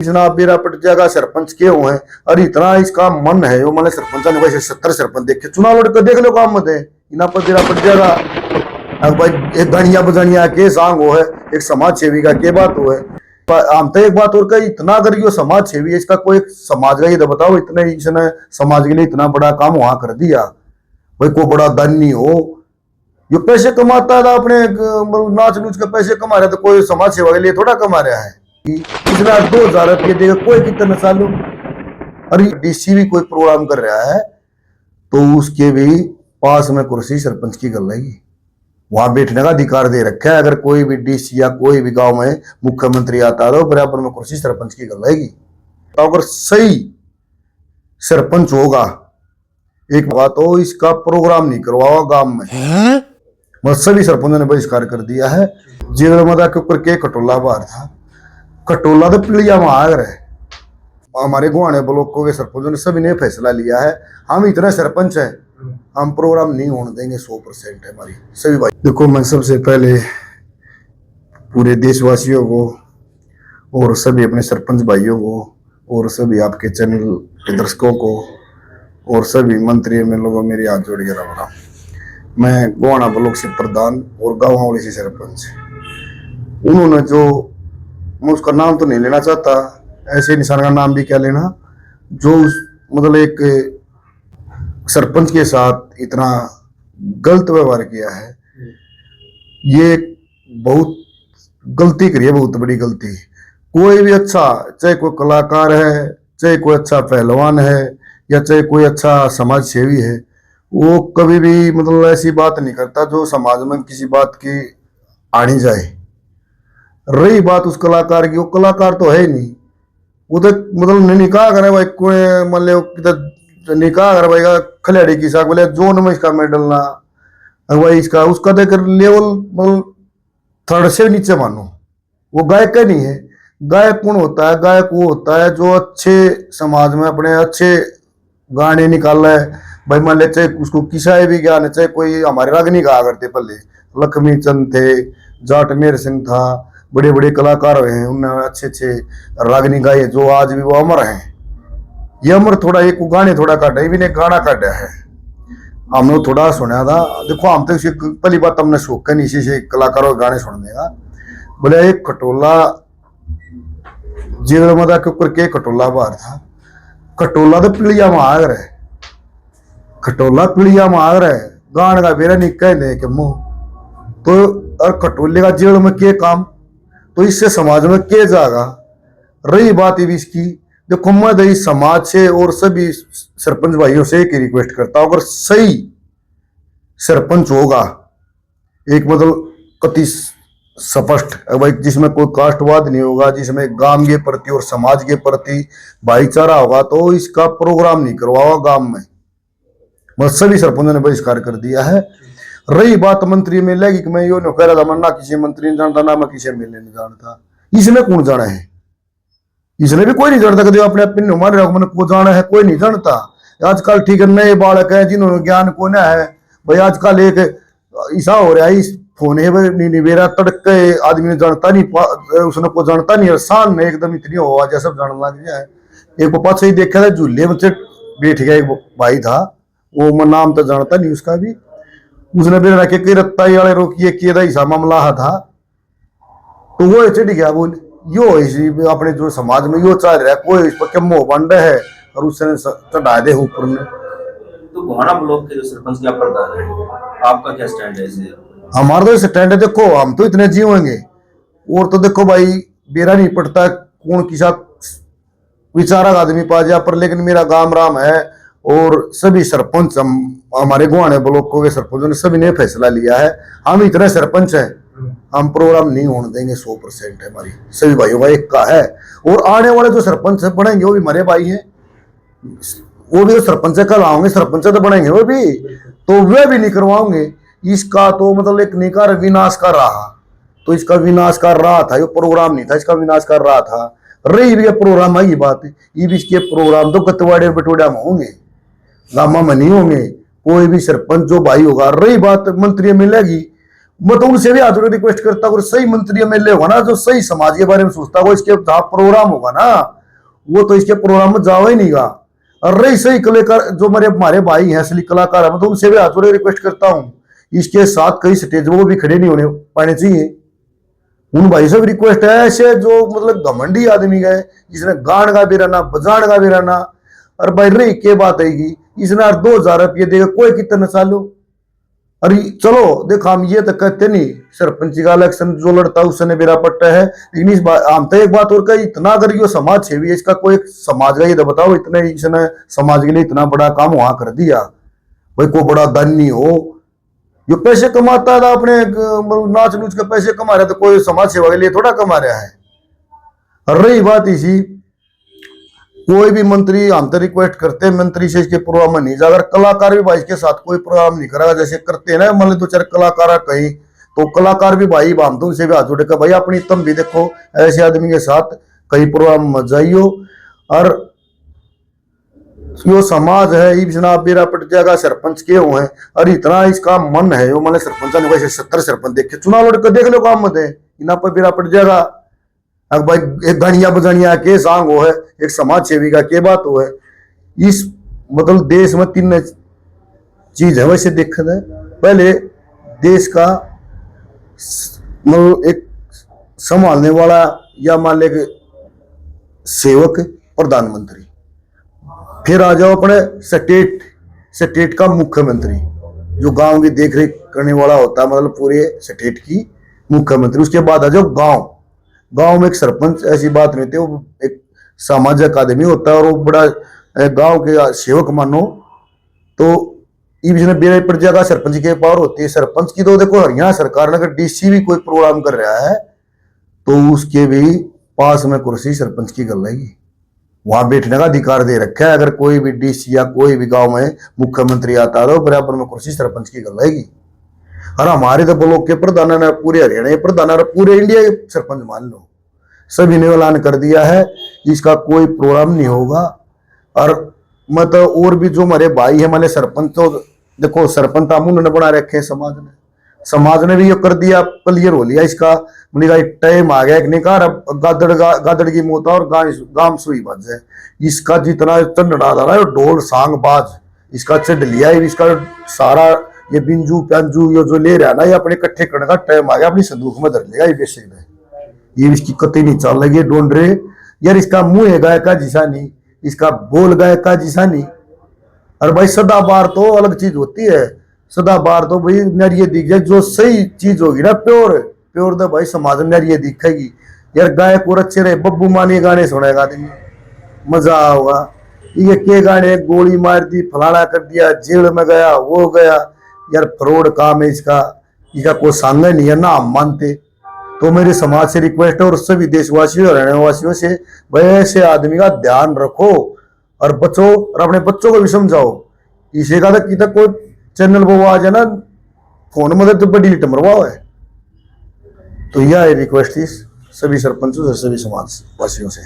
जनाब मेरा पट जाएगा सरपंच के हुए हैं और इतना इसका मन है वो मैंने सरपंच ने वैसे 70 सरपंच देखे चुनाव लड़ कर देख लो काम मत है इना पर तेरा पट जाएगा। अब भाई एक गणिया बजनिया के सांग हो है एक समाज सेवी का के बात हो है हम तो एक बात और कही इतना अगर ये समाज सेवी है इसका कोई समाज का ये तो बताओ इतने इसने समाज के लिए इतना बड़ा काम वहां कर दिया भाई कोई बड़ा धन नहीं हो ये पैसे कमाता था अपने नाच नूच के पैसे कमा रहा तो कोई समाज सेवा के लिए थोड़ा कमा रहा है इतना 2000 रुपये देगा कोई कितना सालों और डीसी भी कोई प्रोग्राम कर रहा है तो उसके भी पास में कुर्सी सरपंच की कर रहेगी वहां बैठने का अधिकार दे रखा है। अगर कोई भी डीसी या कोई भी गांव में मुख्यमंत्री आता है तो बराबर में कुर्सी सरपंच की कर रहेगी। तो अगर सही सरपंच होगा एक बात हो इसका प्रोग्राम नहीं करवाओ गांव में बस सभी सरपंचों ने बहिष्कार कर दिया है। जेल मदा के ऊपर के कटोला बाहर था कटोला तो पीड़िया में आ रहे हमारे गुआने ब्लॉकों के सरपंचों ने सभी ने फैसला लिया है हम इतने सरपंच हैं हम प्रोग्राम नहीं होने देंगे 100% है हमारी सभी भाई। देखो मैं सबसे पहले पूरे देशवासियों को और सभी अपने सरपंच भाइयों को और सभी आपके चैनल के दर्शकों को और सभी मंत्री में लोगों मेरी हाथ जोड़ के रहा मैं गुआना ब्लॉक से प्रधान और गाँववाली से सरपंच उन्होंने जो मैं उसका नाम तो नहीं लेना चाहता ऐसे इंसान का नाम भी क्या लेना जो मतलब एक सरपंच के साथ इतना गलत व्यवहार किया है ये बहुत गलती करी है बहुत बड़ी गलती। कोई भी अच्छा चाहे कोई कलाकार है चाहे कोई अच्छा पहलवान है या चाहे कोई अच्छा समाज सेवी है वो कभी भी मतलब ऐसी बात नहीं करता जो समाज में किसी बात की आनी जाए। रही बात उस कलाकार की वो कलाकार तो है ही नहीं वो तो मतलब निकाह करे भाई कोई मान लो निकाह करे भाई खिलाड़ी की साथ बोले जोन में इसका मेडल ना भाई इसका उसका तो लेवल मतलब थर्ड से नीचे मानो वो गायक का नहीं है। गायक कौन होता है गायक वो होता है जो अच्छे समाज में अपने अच्छे गाने निकाल रहा है भाई मान ले चाहे उसको किसाए भी ज्ञान चाहे कोई हमारे रागनी गाया करते पहले लक्ष्मी चंद थे जाट मेर सिंह था बड़े बड़े कलाकार हुए हैं उन्होंने अच्छे अच्छे रागनी गाए जो आज भी वो अमर हैं। ये अमर थोड़ा एक गाने थोड़ा काटा भी नहीं गाना काटा है हमने थोड़ा सुना था। देखो हम तो पहली बात हमने शौक नहीं इसी से कलाकारों के गाने सुनने का बोले एक खटोला जेल मदा के ऊपर के खटोला बाहर था खटोला तो पीड़िया में आ रहे खटोला पीड़िया में आ रहे गान का बेरा नहीं कहने के मुंह तो और खटोले का जेल में के काम तो इससे समाज में के जाएगा। रही बात ये इसकी देखो मैं दही समाज से और सभी सरपंच भाइयों से एक ही रिक्वेस्ट करता हूं अगर सही सरपंच होगा एक मतलब कति स्पष्ट भाई जिसमें कोई कास्टवाद नहीं होगा जिसमें गांव के प्रति और समाज के प्रति भाईचारा होगा तो इसका प्रोग्राम नहीं करवाओ गांव में बस सभी सरपंचों ने बहिष्कार कर दिया है। रही बात मंत्री में लगी कि मैं यो नहीं कह रहा था मैं ना किसी मंत्री ने जानता ना मैं किसी मिलने नहीं जानता इसने कौन जाना है इसने भी कोई नहीं जानता कभी अपने अपने हमारे मैंने को जाना है कोई नहीं जानता। आजकल ठीक है नए बालक है जिन्होंने ज्ञान को ना है भाई आजकल एक ऐसा हो रहा है इस फोन है मेरा तड़के आदमी ने जानता नहीं उसने को जानता नहीं शान ने एकदम इतनी हो जैसा सब जानने लग गया है। एक पास ही देखा था झूले में बैठ गया एक भाई था वो मैं नाम तो जानता नहीं उसका भी उसने भी रखे कई रत्ताई वाले रोकिए किए था ऐसा मामला था तो वो चढ़ गया बोल यो अपने जो समाज में यो चल रहा है कोई इस पर मोह बंड है और उसने चढ़ा दे ऊपर ने। तो गुहाना ब्लॉक के जो सरपंच क्या प्रधान है आपका क्या स्टैंड है इसे? हमारा तो स्टैंड है देखो हम तो इतने जीवेंगे और तो देखो भाई बेरा नहीं पड़ता कौन किसा विचारक आदमी पा जाए पर लेकिन मेरा गांव राम है और सभी सरपंच हमारे गुआने ब्लॉकों के सरपंचों ने सभी ने फैसला लिया है हम इतने सरपंच हैं हम प्रोग्राम नहीं होने देंगे 100% है हमारी सभी भाइयों का एक का है। और आने वाले जो सरपंच बनेंगे वो भी हमारे भाई हैं वो भी सरपंच कल आओगे सरपंच तो बनेंगे वो भी तो वे भी नहीं करवाओगे इसका तो मतलब एक निकार विनाश कर रहा तो इसका विनाश कर रहा था ये प्रोग्राम नहीं था इसका विनाश कर रहा था। रही भी प्रोग्राम आई बात ये भी इसके प्रोग्राम तो गतवाड़े बटोड़ा में होंगे गामा में नहीं होंगे कोई भी सरपंच जो भाई होगा। रही बात मंत्री मिलेगी मैं तो उनसे भी हाथ जोड़ रिक्वेस्ट करता हूँ, सही मंत्री एमएलए होगा ना जो सही समाज के बारे में सोचता हो, इसके जहाँ प्रोग्राम होगा ना वो तो इसके प्रोग्राम में जावा ही नहीं गा। और रही सही कलाकार जो हमारे भाई हैं असली कलाकार है, मैं तो उनसे भी हाथ जोड़ रिक्वेस्ट करता हूँ, इसके साथ कई स्टेज वो भी खड़े नहीं होने पाने चाहिए। उन भाई से भी रिक्वेस्ट है, ऐसे जो मतलब घमंडी आदमी गए जिसने गान गा भी रहना बजान गा भी रहना, और भाई रही के बात आएगी इसने 2000 रुपये देगा कोई कितना चालो। अरे चलो देखो हम ये तो कहते नहीं सरपंच का इलेक्शन जो लड़ता है उसने मेरा पट्टा है, लेकिन इस बात हम तो एक बात और कही, इतना अगर ये समाज सेवी है इसका कोई समाज का ये तो बताओ, इतने इसने समाज के लिए इतना बड़ा काम वहां कर दिया, भाई कोई बड़ा धनी हो जो पैसे कमाता था अपने नाच नूच के पैसे कमा रहा था, कोई समाज सेवा के लिए थोड़ा कमा रहा है। और रही बात इसी कोई भी मंत्री हम तो रिक्वेस्ट करते हैं मंत्री से इसके प्रोग्राम में नहीं जा, अगर कलाकार भी भाई इसके साथ कोई प्रोग्राम नहीं करेगा जैसे करते हैं ना मान लो दो चार कलाकार कहीं, तो कलाकार भी भाई हम तो उनसे भी हाथ जोड़े भाई अपनी तुम भी देखो ऐसे आदमी के साथ कई प्रोग्राम मत जाइयो। और यो समाज है ये जनाब बेरा पट जाएगा सरपंच के हुए हैं, और इतना इसका मन है यो मैंने सरपंच ने वैसे 70 सरपंच देखे चुनाव लड़ कर देख लो काम मत है इना पर बेरा पट जाएगा। अब भाई एक गणिया बजानिया के सांग हो है, एक समाज सेवी का के बात हो है, इस मतलब देश में 3 चीज है वैसे देखा जाए। पहले देश का मतलब एक संभालने वाला या मान ले सेवक प्रधानमंत्री, फिर आ जाओ अपने स्टेट का मुख्यमंत्री जो गांव की देखरेख करने वाला होता है, मतलब पूरे स्टेट की मुख्यमंत्री। उसके बाद आ जाओ गांव में एक सरपंच ऐसी बात नहीं होती, वो एक सामाजिक आदमी होता है और वो बड़ा गांव के सेवक मानो। तो ये बेरे प्रजा का सरपंच के पावर होती है। सरपंच की तो देखो हरियाणा सरकार ने अगर डीसी भी कोई प्रोग्राम कर रहा है तो उसके भी पास में कुर्सी सरपंच की कर लेगी, वहां बैठने का अधिकार दे रखा है। अगर कोई भी डीसी या कोई भी गांव में मुख्यमंत्री आता है तो बराबर में कुर्सी सरपंच की कर लेगी। और हमारे तो ब्लॉक के प्रधान ने पूरे हरियाणा के प्रधान और पूरे इंडिया के सरपंच मान लो सभी ने ऐलान कर दिया है इसका कोई प्रोग्राम नहीं होगा। और मतलब और भी जो हमारे भाई है हमारे सरपंच, तो देखो सरपंच हम उन्होंने बना रखे हैं, समाज ने भी ये कर दिया क्लियर हो लिया इसका टाइम आ गया एक नहीं कहा गादड़ की मोत और गांव सुई बज है। इसका जितना चंडा था ना ढोल सांग बाज इसका चढ़ लिया, इसका सारा ये बिंजू प्यांजू ये जो ले रहा है ना ये अपने इकट्ठे करने का टाइम आ गया, अपनी संदूक में धर लेगा ये बेसिक है। ये इसकी कतई नहीं चल लगी ढूंढ रहे यार, इसका मुंह है गाय का जिसा नहीं, इसका बोल गाय का जिसा नहीं। और भाई सदाबार तो अलग चीज होती है, सदाबार तो भाई नरिये दिख जाए जो सही चीज होगी ना प्योर तो भाई समाज में नरिये दिखेगी। यार गाय को अच्छे रहे बब्बू मान ये गाने सुनेगा आदमी मजा होगा, ये के गाने गोली मार दी फलाना कर दिया जेल में गया वो गया, यार फ्रॉड काम है इसका कोई सांग नहीं है ना हम मानते। तो मेरे समाज से रिक्वेस्ट है और सभी देशवासियों और हरियाणा वासियों से भाई ऐसे आदमी का ध्यान रखो और बचो और अपने बच्चों को भी समझाओ। इसे का कि तक कोई चैनल वो आ जाए ना फोन में तो डिलीट मरवाओ है। तो यह रिक्वेस्ट थी सभी सरपंचों से सभी समाज वासियों से।